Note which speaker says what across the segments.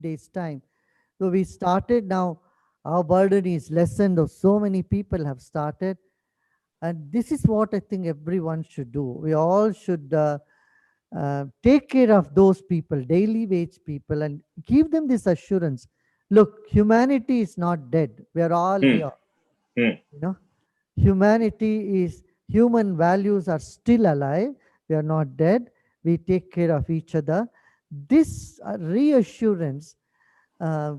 Speaker 1: days' time. So we started now, our burden is lessened, though so many people have started. And this is what I think everyone should do. We all should take care of those people, daily wage people, and give them this assurance. Look, humanity is not dead. We are all
Speaker 2: Hmm.
Speaker 1: here.
Speaker 2: Hmm.
Speaker 1: You know, humanity is, human values are still alive. We are not dead. We take care of each other. This reassurance uh,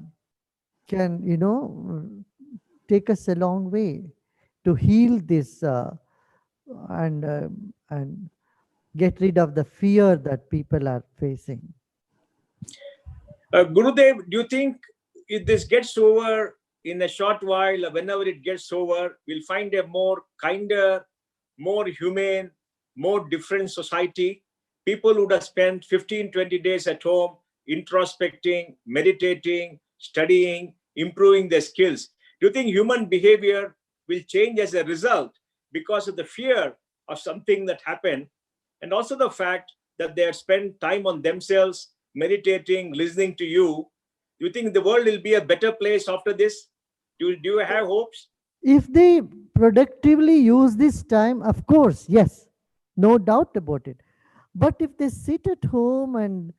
Speaker 1: can, take us a long way to heal this and and get rid of the fear that people are facing.
Speaker 2: Gurudev, do you think if this gets over in a short while, or whenever it gets over, we'll find a more kinder, more humane, more different society? People would have spent 15, 20 days at home, introspecting, meditating, studying, improving their skills. Do you think human behavior will change as a result because of the fear of something that happened, and also the fact that they have spent time on themselves, meditating, listening to you? Do you think the world will be a better place after this? Do you have hopes?
Speaker 1: If they productively use this time, of course, yes, no doubt about it. But if they sit at home and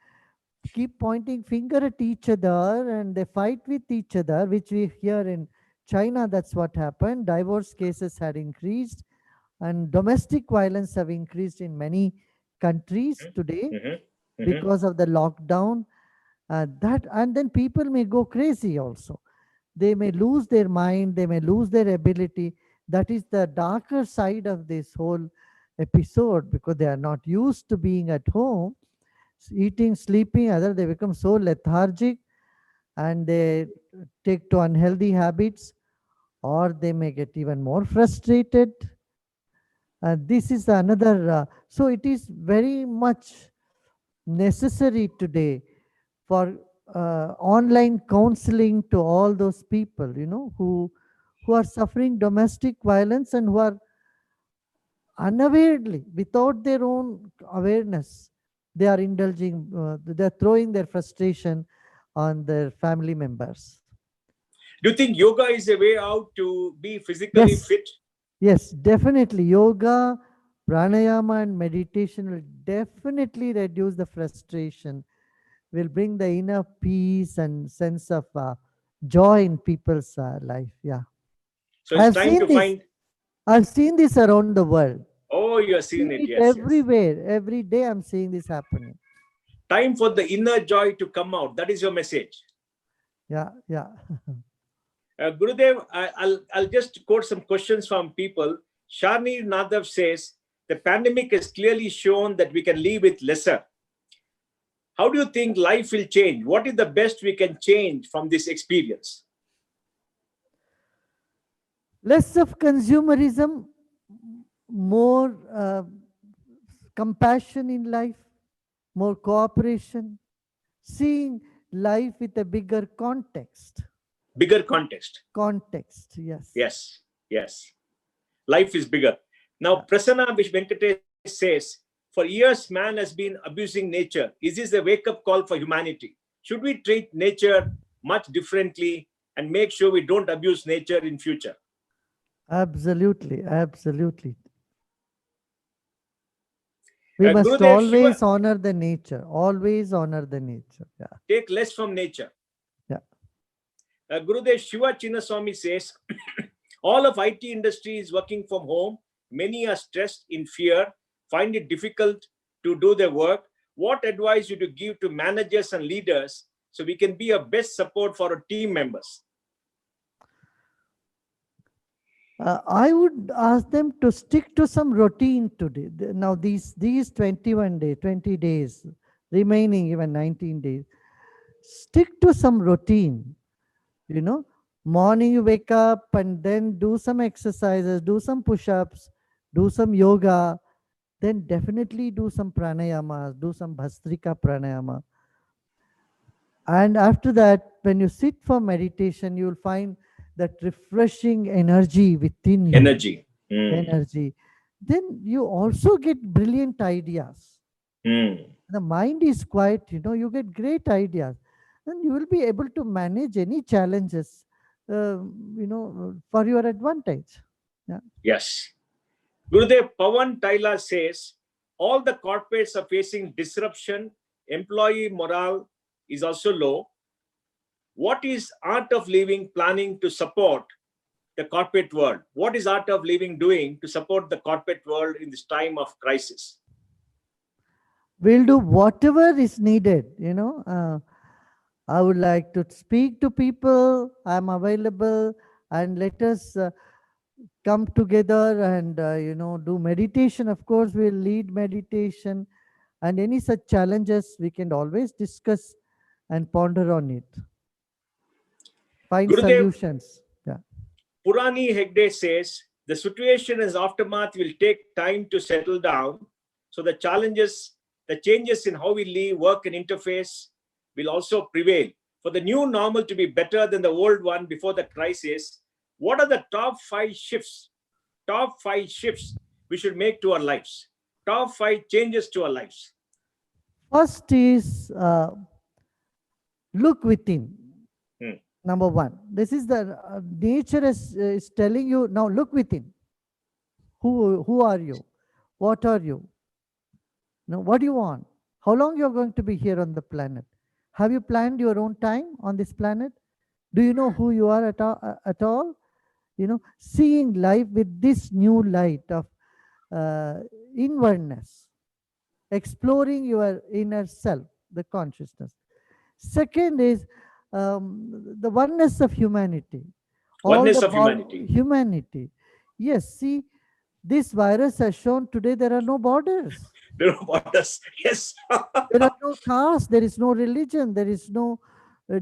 Speaker 1: keep pointing finger at each other and they fight with each other, which we hear in China, that's what happened. Divorce cases had increased and domestic violence have increased in many countries today
Speaker 2: Mm-hmm. Mm-hmm.
Speaker 1: because of the lockdown. That and then people may go crazy also. They may lose their mind, they may lose their ability. That is the darker side of this whole episode, because they are not used to being at home, eating, sleeping, other they become so lethargic and they take to unhealthy habits, or they may get even more frustrated. This is another, so it is very much necessary today for online counseling to all those people, who are suffering domestic violence and who are unawarely, without their own awareness, they are indulging, they are throwing their frustration on their family members.
Speaker 2: Do you think yoga is a way out to be physically
Speaker 1: Yes,
Speaker 2: fit?
Speaker 1: yes, definitely. Yoga, pranayama, and meditation will definitely reduce the frustration, will bring the inner peace and sense of joy in people's life. Yeah,
Speaker 2: So
Speaker 1: I
Speaker 2: it's
Speaker 1: have
Speaker 2: time
Speaker 1: seen
Speaker 2: to
Speaker 1: this.
Speaker 2: find.
Speaker 1: I've seen this around the world.
Speaker 2: Oh, you have
Speaker 1: See
Speaker 2: seen it.
Speaker 1: it
Speaker 2: Yes, yes.
Speaker 1: everywhere. Every day I'm seeing this happening.
Speaker 2: Time for the inner joy to come out. That is your message.
Speaker 1: Yeah, yeah.
Speaker 2: Gurudev, I'll just quote some questions from people. Sharni Nadav says, the pandemic has clearly shown that we can live with lesser. How do you think life will change? What is the best we can change from this experience?
Speaker 1: Less of consumerism, more compassion in life, more cooperation, seeing life with a bigger context.
Speaker 2: Bigger context.
Speaker 1: Context, yes.
Speaker 2: Yes, yes. Life is bigger. Now, Prasanna Venkatesh says, for years man has been abusing nature. Is this a wake-up call for humanity? Should we treat nature much differently and make sure we don't abuse nature in future?
Speaker 1: Absolutely, absolutely. We must
Speaker 2: Gurudev, Shiva,
Speaker 1: always honor the nature. Always honor the nature. Yeah,
Speaker 2: take less from nature.
Speaker 1: yeah.
Speaker 2: Gurudev Shiva Chinnaswamy says, all of IT industry is working from home. Many are stressed in fear, find it difficult to do their work. What advice would you give to managers and leaders so we can be a best support for our team members?
Speaker 1: I would ask them to stick to some routine today. Now, these 21 days, 20 days, remaining even 19 days, stick to some routine. You know, morning you wake up and then do some exercises, do some push-ups, do some yoga, then definitely do some pranayama, do some bhastrika pranayama. And after that, when you sit for meditation, you will find that refreshing energy within you.
Speaker 2: Energy. Mm.
Speaker 1: Energy. Then you also get brilliant ideas.
Speaker 2: Mm.
Speaker 1: The mind is quiet, you get great ideas. then you will be able to manage any challenges, for your advantage. Yeah.
Speaker 2: Yes. Gurudev Pawan Taila says all the corporates are facing disruption, employee morale is also low. What is Art of Living planning to support the corporate world? What is Art of Living doing to support the corporate world in this time of crisis?
Speaker 1: We'll do whatever is needed. I would like to speak to people. I'm available, and let us come together and do meditation. Of course, we'll lead meditation, and any such challenges we can always discuss and ponder on it. Find
Speaker 2: Gurudev,
Speaker 1: solutions. Yeah.
Speaker 2: Purani Hegde says the situation as aftermath will take time to settle down. So the challenges, the changes in how we live, work, and interface will also prevail. For the new normal to be better than the old one before the crisis, what are the top 5 shifts? Top 5 shifts we should make to our lives. Top 5 changes to our lives.
Speaker 1: First is look within.
Speaker 2: Hmm.
Speaker 1: Number one, this is the nature is telling you now. Look within. Who are you? What are you? Now, what do you want? How long you're going to be here on the planet? Have you planned your own time on this planet? Do you know who you are at all? Seeing life with this new light of uh, inwardness, exploring your inner self, the consciousness. Second is the oneness of humanity, all
Speaker 2: Oneness
Speaker 1: the
Speaker 2: of humanity.
Speaker 1: humanity. Yes, see, this virus has shown today there are no borders.
Speaker 2: There are borders. Yes.
Speaker 1: There are no caste, there is no religion, there is no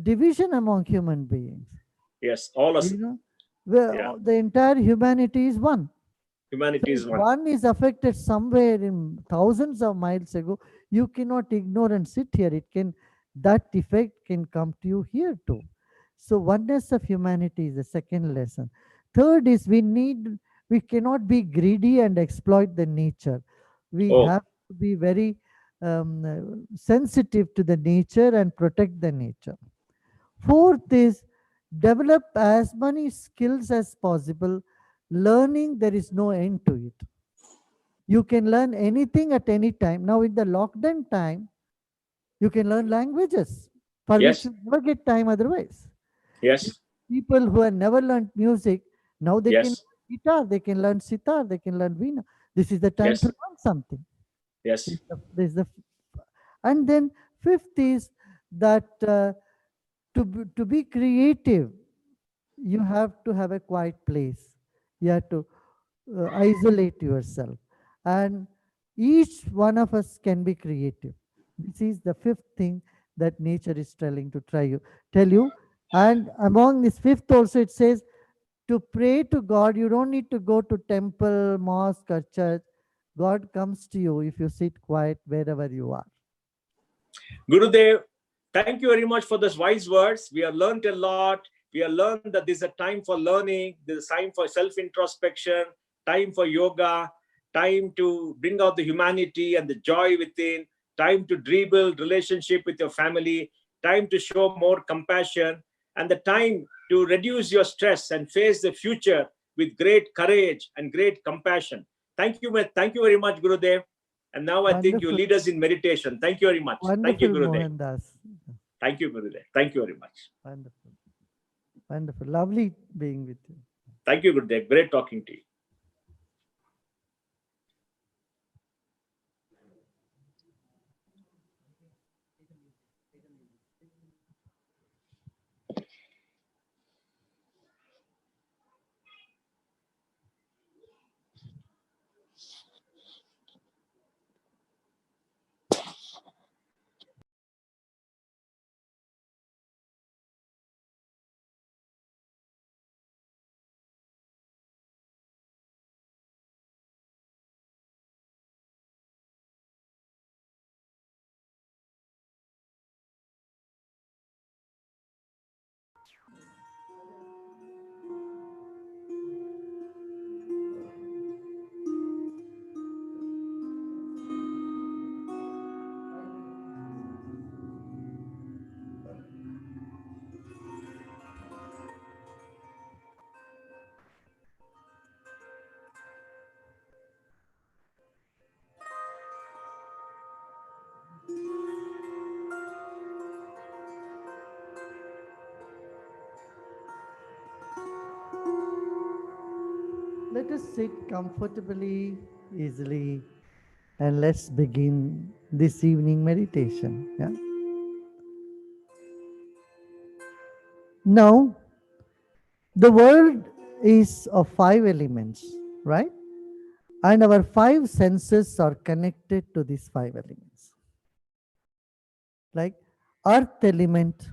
Speaker 1: division among human beings.
Speaker 2: Yes. All us.
Speaker 1: You know, where
Speaker 2: Yeah.
Speaker 1: the entire humanity is one. So
Speaker 2: Humanity
Speaker 1: if
Speaker 2: is one.
Speaker 1: one is affected somewhere in thousands of miles ago, you cannot ignore and sit here. That effect can come to you here too. So oneness of humanity is the second lesson. Third is we cannot be greedy and exploit the nature. We
Speaker 2: Oh,
Speaker 1: have to be very sensitive to the nature and protect the nature. Fourth is develop as many skills as possible. Learning, there is no end to it. You can learn anything at any time. Now, in the lockdown time, you can learn languages for which
Speaker 2: yes.
Speaker 1: you never get time otherwise.
Speaker 2: Yes.
Speaker 1: People who have never learned music, now they can
Speaker 2: Yes.
Speaker 1: learn guitar, they can learn sitar, they can learn veena. This is the time to
Speaker 2: Yes.
Speaker 1: learn something.
Speaker 2: Yes.
Speaker 1: And then fifth is that to be creative, you have to have a quiet place. You have to isolate yourself. And each one of us can be creative. This is the fifth thing that nature is telling to tell you. And among this fifth also it says to pray to God, you don't need to go to temple, mosque or church. God comes to you if you sit quiet wherever you are.
Speaker 2: Gurudev, thank you very much for those wise words. We have learned a lot. We have learned that there's a time for learning, there's a time for self introspection, time for yoga, time to bring out the humanity and the joy within, time to rebuild relationship with your family, time to show more compassion, and the time to reduce your stress and face the future with great courage and great compassion. Thank you very much, Gurudev. And now I think you
Speaker 1: Wonderful,
Speaker 2: lead us in meditation. Thank you very much. Thank you,
Speaker 1: wonderful,
Speaker 2: Gurudev.
Speaker 1: Mohandas.
Speaker 2: Thank you, Gurudev. Thank you very much.
Speaker 1: Wonderful, wonderful. Lovely being with you.
Speaker 2: Thank you, Gurudev. Great talking to you.
Speaker 1: let us sit comfortably, easily, and let's begin this evening meditation. Yeah. Now, the world is of five elements, right? And our five senses are connected to these five elements. Like earth element,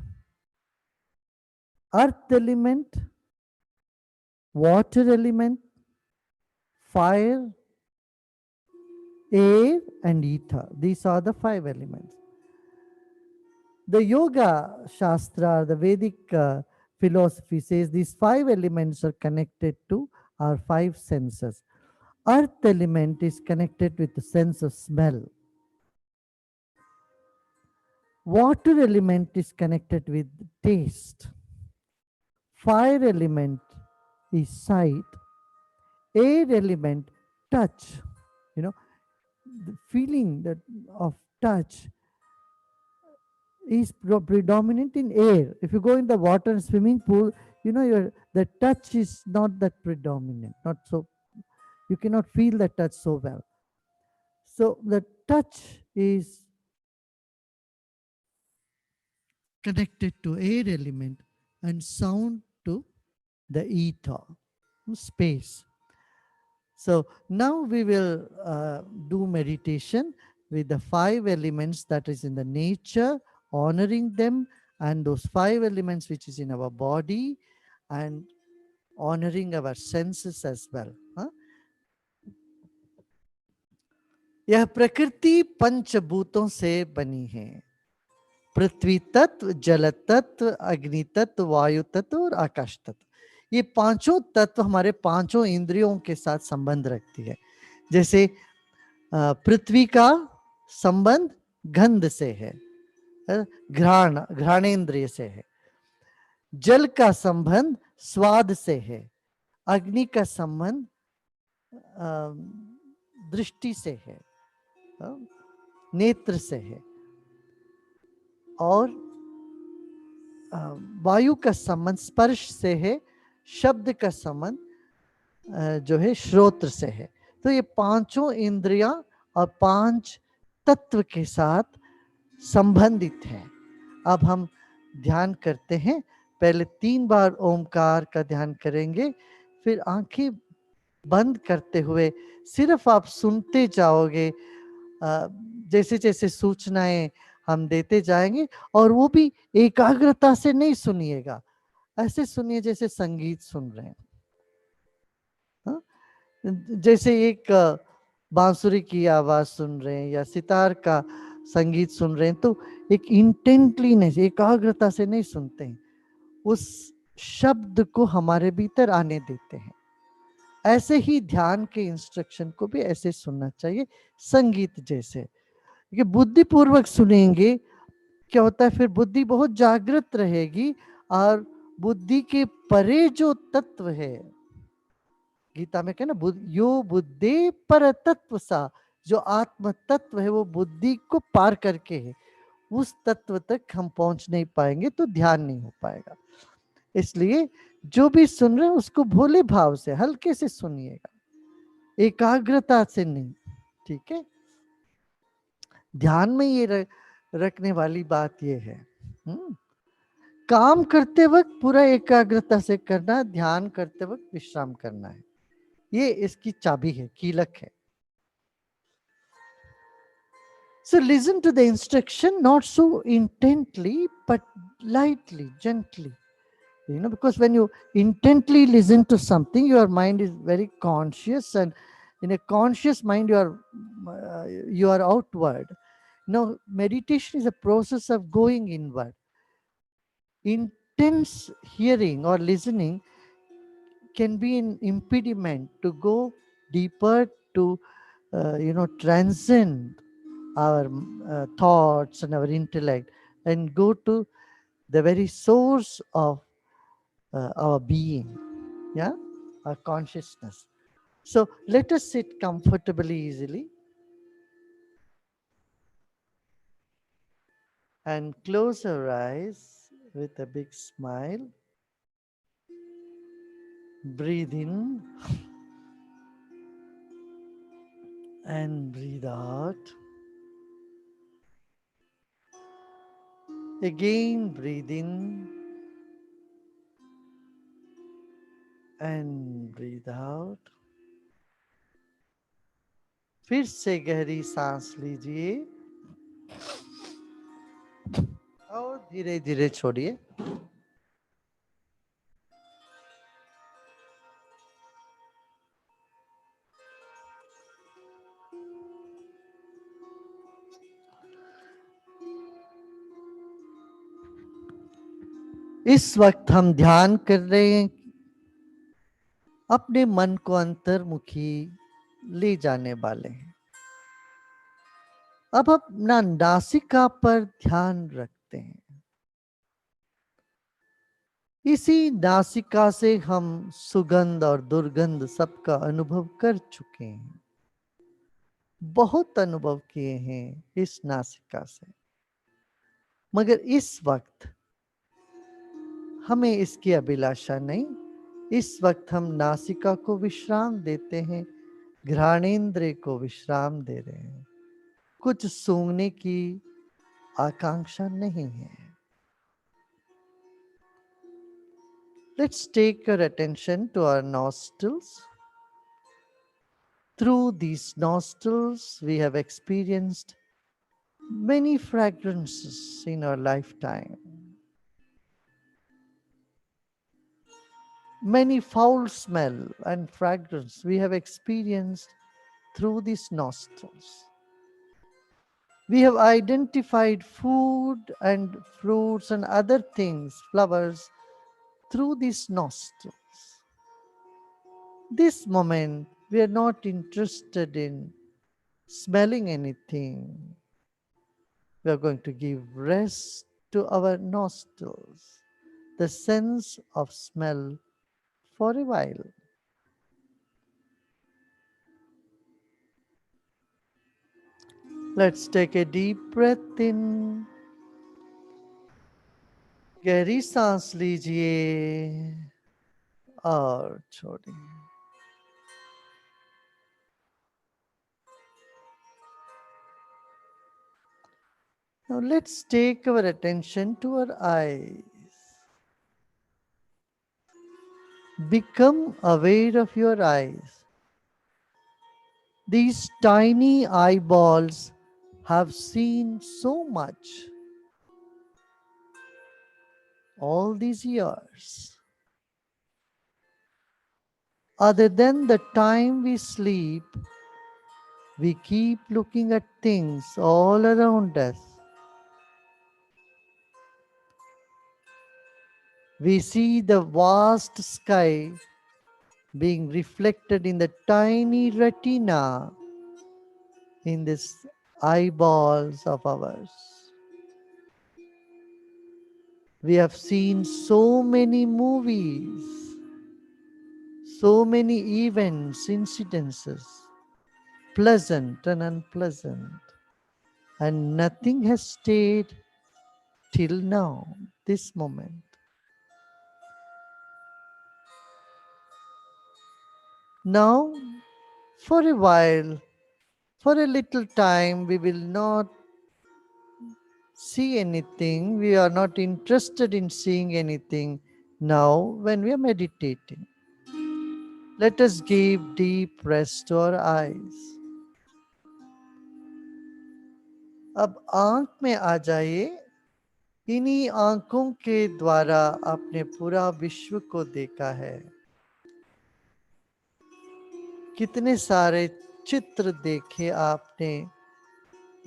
Speaker 1: water element, fire, air, and ether. These are the five elements. The Yoga Shastra, the Vedic philosophy says these five elements are connected to our five senses. Earth element is connected with the sense of smell. Water element is connected with taste. Fire element is sight. Air element, touch. You know, the feeling that of touch is predominant in air. If you go in the water and swimming pool, the touch is not that predominant, not so, you cannot feel the touch so well. So the touch is connected to air element and sound to the ether, space. So now we will do meditation with the five elements that is in the nature, honoring them, and those five elements which is in our body, and honoring our senses as well. हाँ? यह प्रकृति पंचभूतों से बनी है। पृथ्वी तत्व, जल तत्व, अग्नि तत्व, वायु तत्व और आकाश तत्व। ये पांचों तत्व हमारे पांचों इंद्रियों के साथ संबंध रखती है। जैसे पृथ्वी का संबंध गंध से है, घ्राणेन्द्रिय से है। जल का संबंध स्वाद से है। अग्नि का संबंध दृष्टि से है, नेत्र से है। और वायु का संबंध स्पर्श से है। शब्द का संबंध जो है श्रोत्र से है। तो ये पांचों इंद्रियां और पांच तत्व के साथ संबंधित है। अब हम ध्यान करते हैं। पहले 3 बार ओमकार का ध्यान करेंगे, फिर आंखें बंद करते हुए सिर्फ आप सुनते जाओगे। जैसे जैसे सूचनाएं हम देते जाएंगे, और वो भी एकाग्रता से नहीं सुनिएगा, ऐसे सुनिए जैसे संगीत सुन रहे हैं। जैसे एक बांसुरी की आवाज सुन रहे हैं या सितार का संगीत सुन रहे हैं, तो एक इंटेंटली नहीं, एकाग्रता से नहीं सुनते हैं, उस शब्द को हमारे भीतर आने देते हैं। ऐसे ही ध्यान के इंस्ट्रक्शन को भी ऐसे सुनना चाहिए, संगीत जैसे। कि बुद्धिपूर्वक सुनेंगे क्या होता है, फिर बुद्धि बहुत जागृत रहेगी, और बुद्धि के परे जो तत्व है, गीता में कहना यो बुद्धि पर तत्व सा, जो आत्म तत्व है वो बुद्धि को पार करके है, उस तत्व तक हम पहुंच नहीं पाएंगे तो ध्यान नहीं हो पाएगा। इसलिए जो भी सुन रहे हैं उसको भोले भाव से हल्के से सुनिएगा, एकाग्रता से नहीं। ठीक है, ध्यान में ये रखने वाली बात ये है। काम करते वक्त पूरा एकाग्रता से करना, ध्यान करते वक्त विश्राम करना है, ये इसकी चाबी है, कीलक है। So listen to the instruction, not so intently, but lightly, gently. Because when you intently listen to something, your mind is very conscious, and in a conscious mind, you are outward. Meditation is a process of going inward. Intense hearing or listening can be an impediment to go deeper, to transcend our thoughts and our intellect, and go to the very source of our being, our consciousness. So let us sit comfortably, easily, and close our eyes with a big smile. Breathe in and breathe out. Again, breathe in and breathe out. फिर से गहरी सांस लीजिए और धीरे धीरे छोड़िए। इस वक्त हम ध्यान कर रहे हैं, अपने मन को अंतर्मुखी ले जाने वाले हैं। अब अपना नासिका पर ध्यान रखते हैं। इसी नासिका से हम सुगंध और दुर्गंध सबका अनुभव कर चुके हैं, बहुत अनुभव किए हैं इस नासिका से। मगर इस वक्त हमें इसकी अभिलाषा नहीं। इस वक्त हम नासिका को विश्राम देते हैं, घ्राणेंद्र को विश्राम दे रहे हैं। कुछ सूंघने की आकांक्षा नहीं है। Let's take our attention to our nostrils. Through these nostrils, we have experienced many fragrances in our lifetime. Many foul smell and fragrance we have experienced through these nostrils. We have identified food and fruits and other things, flowers, through these nostrils. This moment, we are not interested in smelling anything. We are going to give rest to our nostrils, the sense of smell for a while. Let's take a deep breath in. गहरी सांस लीजिए और छोड़िए। Now let's take our attention to our eyes. Become aware of your eyes. These tiny eyeballs have seen so much all these years. Other than the time we sleep, we keep looking at things all around us. We see the vast sky being reflected in the tiny retina in these eyeballs of ours. We have seen so many movies, so many events, incidences, pleasant and unpleasant, and nothing has stayed till now, this moment. Now, for a while, for a little time, we will not see anything. We are not interested in seeing anything now when we are meditating. Let us give deep rest to our eyes. अब आंख में आ जाइए। इन्हीं आंखों के द्वारा आपने पूरा विश्व को देखा है। कितने सारे चित्र देखे आपने,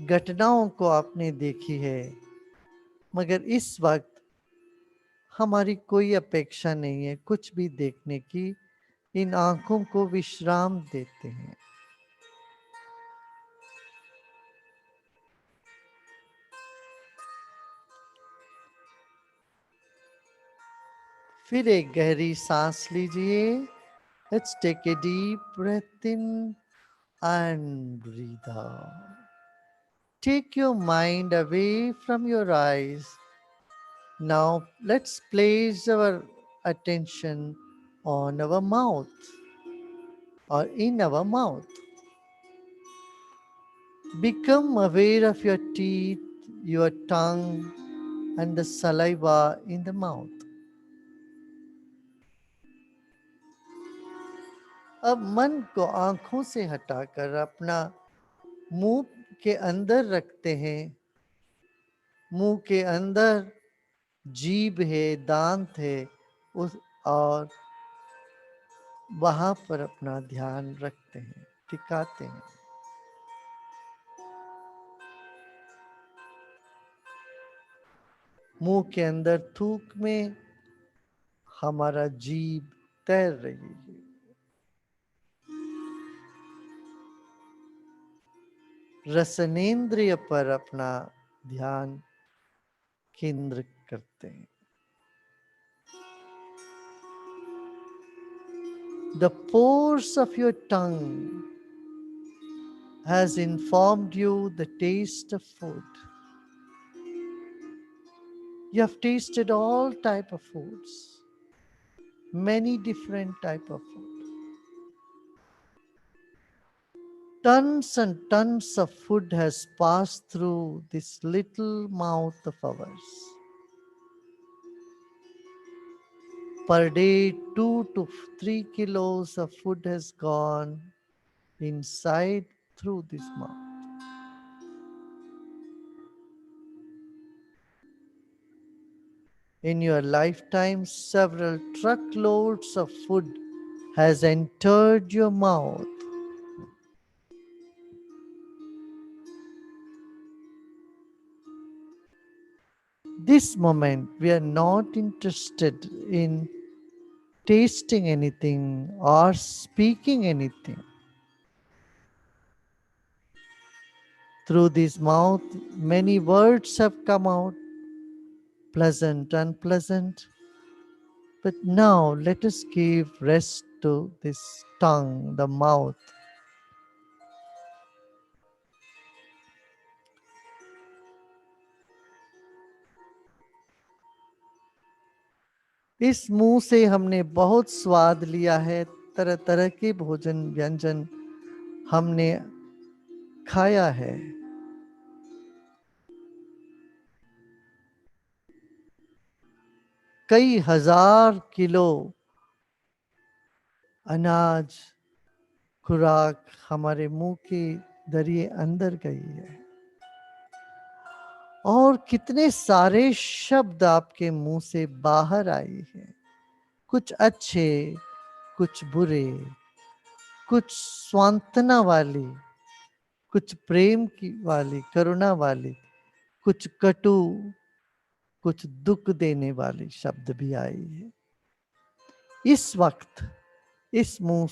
Speaker 1: घटनाओं को आपने देखी है, मगर इस वक्त हमारी कोई अपेक्षा नहीं है कुछ भी देखने की। इन आंखों को विश्राम देते हैं। फिर एक गहरी सांस लीजिए। Let's take a deep breath in and breathe out. Take your mind away from your eyes. Now let's place our attention on our mouth or in our mouth. Become aware of your teeth, your tongue, and the saliva in the mouth. अब मन को आंखों से हटाकर अपना मुंह के अंदर रखते हैं। मुंह के अंदर जीभ है, दांत है, उस और वहां पर अपना ध्यान रखते हैं, टिकाते हैं। मुंह के अंदर थूक में हमारा जीभ तैर रही है। रसनेन्द्रिय पर अपना ध्यान केंद्र करते हैं। The pores of your tongue has informed you the taste of food. You have tasted all type of foods, many different type of food. Tons and tons of food has passed through this little mouth of ours. Per day, 2 to 3 kilos of food has gone inside through this mouth. In your lifetime, several truckloads of food has entered your mouth. This moment, we are not interested in tasting anything or speaking anything. Through this mouth, many words have come out, pleasant, unpleasant. But now let us give rest to this tongue, the mouth. इस मुंह से हमने बहुत स्वाद लिया है, तरह तरह के भोजन व्यंजन हमने खाया है। कई हजार किलो अनाज खुराक हमारे मुंह के दरिए अंदर गई है। और कितने सारे शब्द आपके मुंह से बाहर आए हैं, कुछ अच्छे, कुछ बुरे, कुछ सांत्वना वाली, कुछ प्रेम की वाली, करुणा वाली, कुछ कटु, कुछ दुख देने वाली शब्द भी आई है। इस वक्त इस मुंह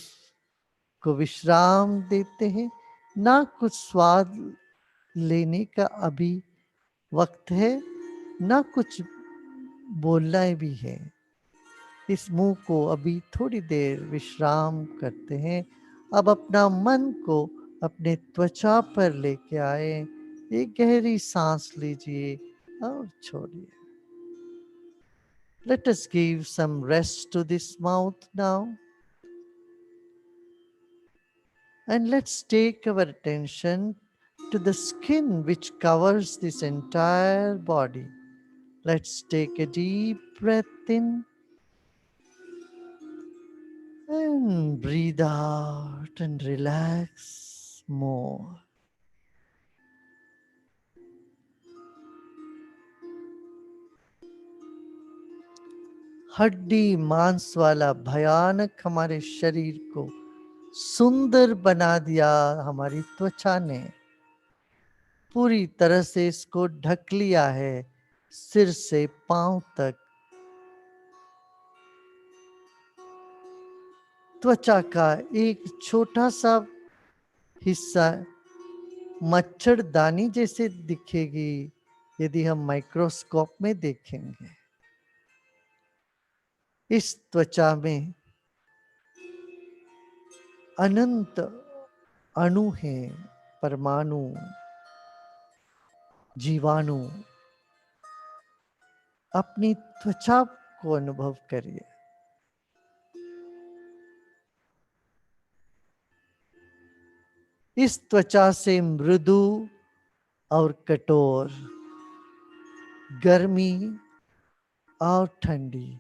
Speaker 1: को विश्राम देते हैं। ना कुछ स्वाद लेने का अभी वक्त है, ना कुछ बोलना भी है। इस मुंह को अभी थोड़ी देर विश्राम करते हैं। अब अपना मन को अपने त्वचा पर लेके आए। एक गहरी सांस लीजिए और छोड़िए। Let us give some rest to this mouth now. And let's take our attention to the skin which covers this entire body. Let's take a deep breath in and breathe out and relax more. हड्डी मांस वाला भयानक हमारे शरीर को सुंदर बना दिया हमारी त्वचा ने। पूरी तरह से इसको ढक लिया है, सिर से पांव तक। त्वचा का एक छोटा सा हिस्सा मच्छरदानी जैसे दिखेगी यदि हम माइक्रोस्कोप में देखेंगे। इस त्वचा में अनंत अणु हैं, परमाणु, जीवाणु। अपनी त्वचा को अनुभव करिए। इस त्वचा से मृदु और कठोर, गर्मी और ठंडी,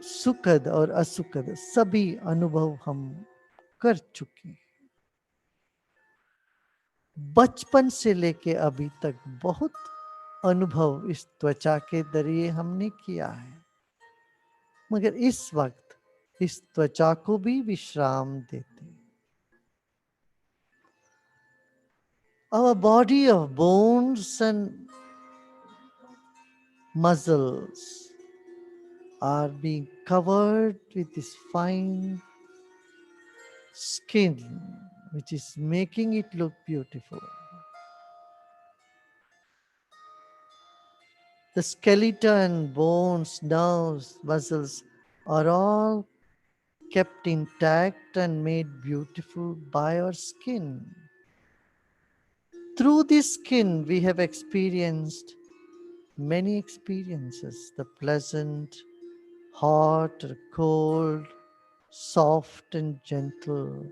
Speaker 1: सुखद और असुखद सभी अनुभव हम कर चुके हैं। बचपन से लेके अभी तक बहुत अनुभव इस त्वचा के जरिए हमने किया है, मगर इस वक्त इस त्वचा को भी विश्राम देते हैं। Our body of bones and muscles are being covered with this fine skin, which is making it look beautiful. The skeleton, bones, nerves, muscles are all kept intact and made beautiful by our skin. Through this skin, we have experienced many experiences, the pleasant, hot or cold, soft and gentle,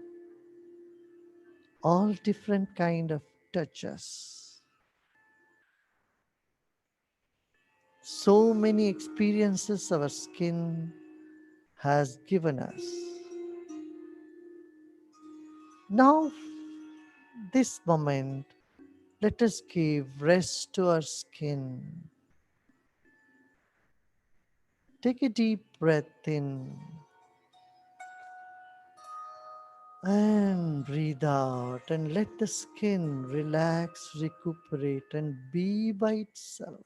Speaker 1: all different kind of touches. So many experiences our skin has given us. Now, this moment, let us give rest to our skin. Take a deep breath in and breathe out, and let the skin relax, recuperate, and be by itself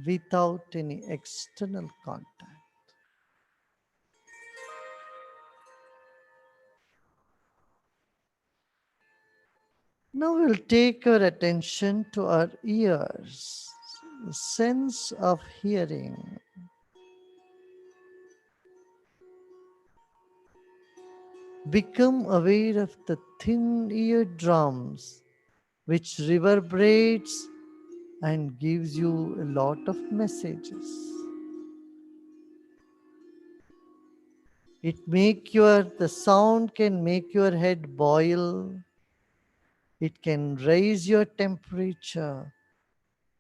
Speaker 1: without any external contact. Now we'll take our attention to our ears, the sense of hearing. Become aware of the thin eardrums which reverberates and gives you a lot of messages. The sound can make your head boil. It can raise your temperature.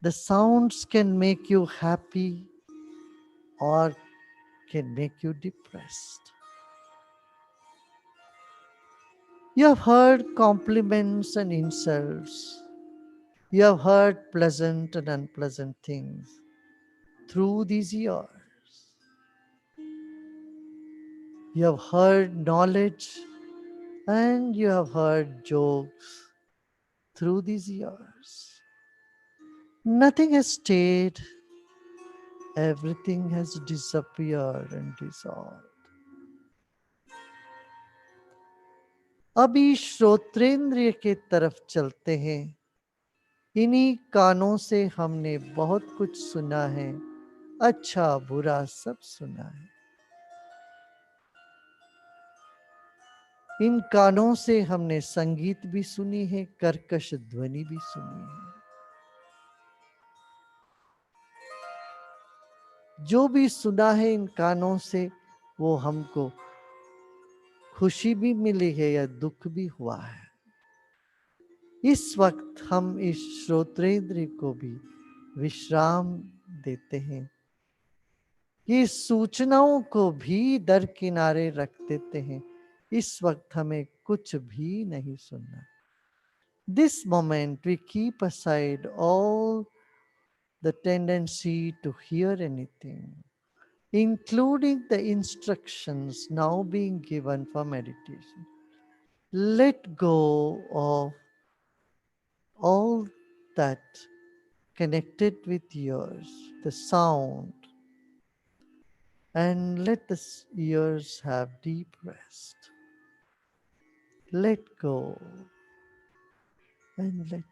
Speaker 1: The sounds can make you happy or can make you depressed. You have heard compliments and insults. You have heard pleasant and unpleasant things through these ears. You have heard knowledge and you have heard jokes through these ears. Nothing has stayed, everything has disappeared and dissolved. अभी श्रोत्रेंद्रिय के तरफ चलते हैं। इन्हीं कानों से हमने बहुत कुछ सुना है, अच्छा बुरा सब सुना है। इन कानों से हमने संगीत भी सुनी है, कर्कश ध्वनि भी सुनी है। जो भी सुना है इन कानों से, वो हमको खुशी भी मिली है या दुख भी हुआ है। इस वक्त हम इस श्रोत्रेंद्र को भी विश्राम देते हैं, ये सूचनाओं को भी दरकिनारे रख देते हैं। इस वक्त हमें कुछ भी नहीं सुनना। This moment we keep aside all the tendency to hear anything, including the instructions now being given for meditation. Let go of all that connected with ears, the sound, and let the ears have deep rest. Let go and let go.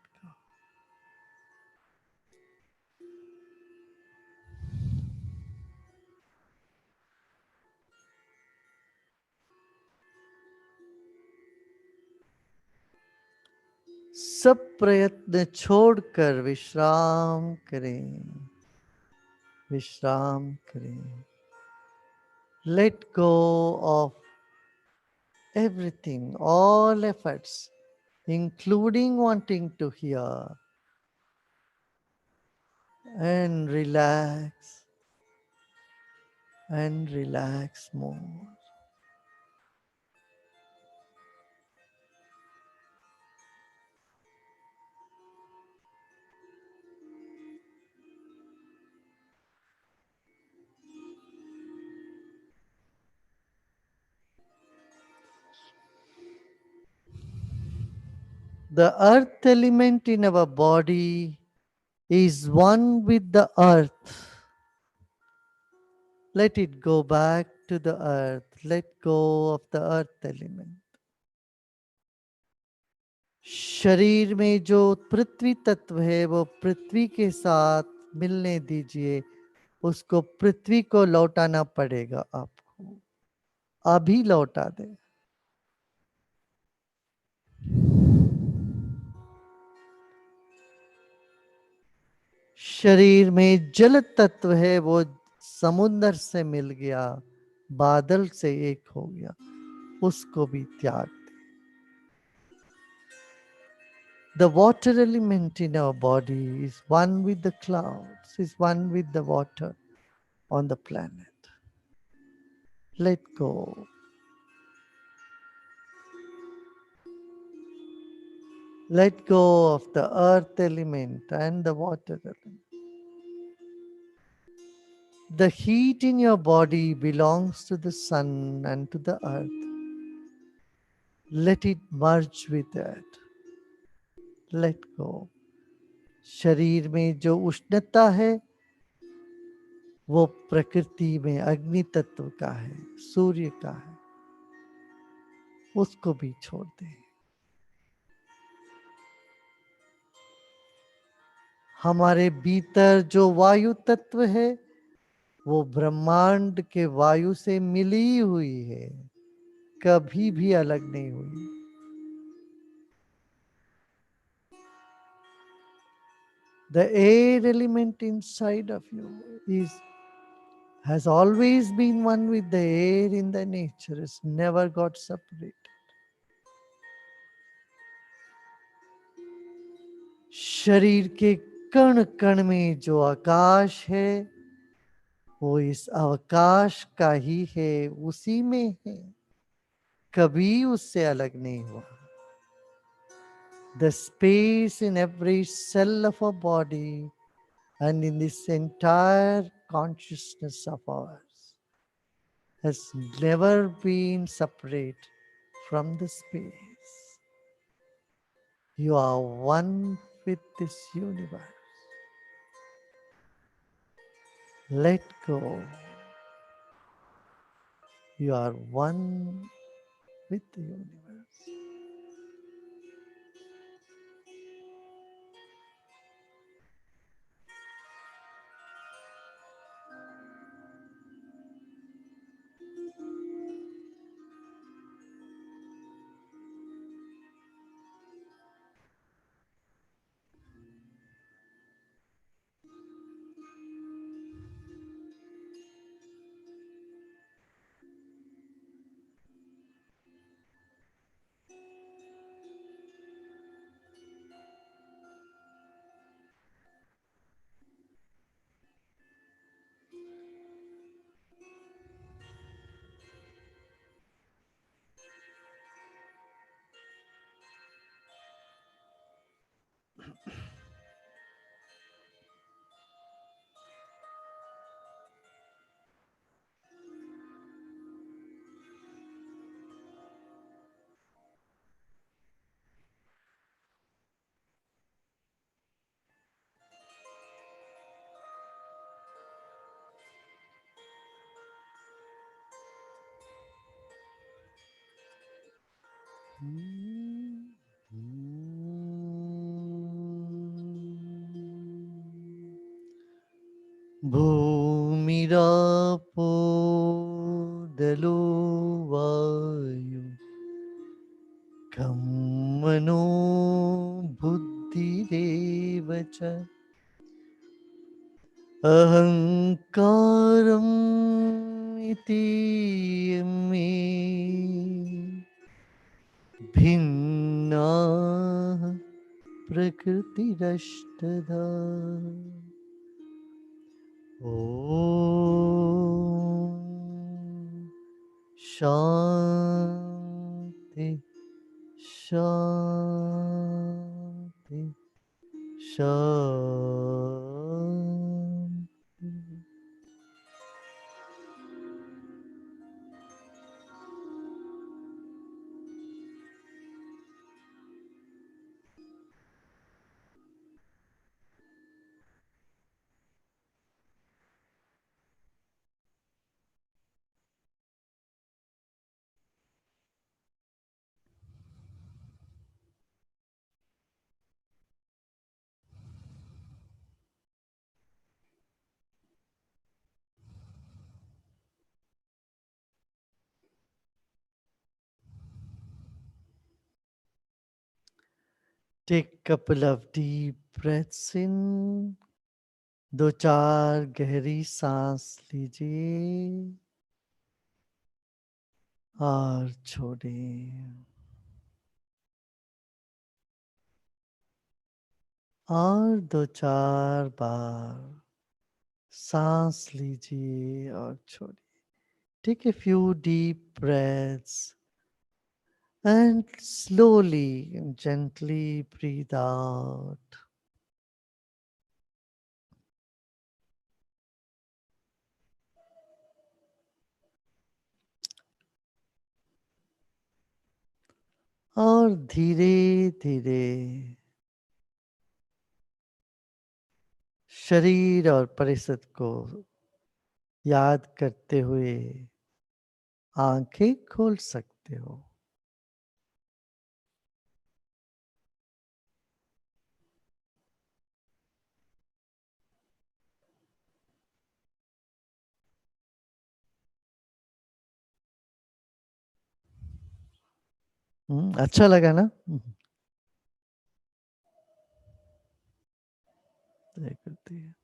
Speaker 1: सब प्रयत्न छोड़कर विश्राम करें, विश्राम करें। Let go of everything, all efforts, including wanting to hear, and relax more. The earth element in our body is one with the earth. Let it go back to the earth. Let go of the earth element. शरीर में जो पृथ्वी तत्व है वो पृथ्वी के साथ मिलने दीजिए. उसको पृथ्वी को लौटाना पड़ेगा आपको. अभी लौटा दे. शरीर में जल तत्व है वो समुद्र से मिल गया, बादल से एक हो गया, उसको भी त्याग. The water element in our body is one with the clouds, is one with the water on the planet. Let go. Let go of the earth element and the water element. The heat in your body belongs to the sun and to the earth. Let it merge with that. Let go. शरीर में जो उष्णता है वो प्रकृति में अग्नि तत्व का है, सूर्य का है, उसको भी छोड़ दे. हमारे भीतर जो वायु तत्व है वो ब्रह्मांड के वायु से मिली हुई है, कभी भी अलग नहीं हुई. The air element inside of you is has always been one with the air in the nature. It's never got separated. शरीर के कण कण में जो आकाश है वो इस अवकाश का ही है, उसी में है, कभी उससे अलग नहीं हुआ. The space in every cell of our body and in this entire consciousness of ours has never been separate from the space. You are one with this universe. Let go. You are one with the universe. भूमिरापो दलो वायु खं मनो बुद्धिरेव च अहंकारं इति में भिन्ना प्रकृतिरष्टधा ॐ शान्ति शान्ति शान्ति. Take a couple of deep breaths in. दो चार गहरी सांस लीजिए और छोड़िए और दो चार बार सांस लीजिए और छोड़िए. Take a few deep breaths and slowly and gently breathe out. और धीरे धीरे शरीर और परिषद को याद करते हुए आंखें खोल सकते हो. अच्छा लगा ना? जय करती है.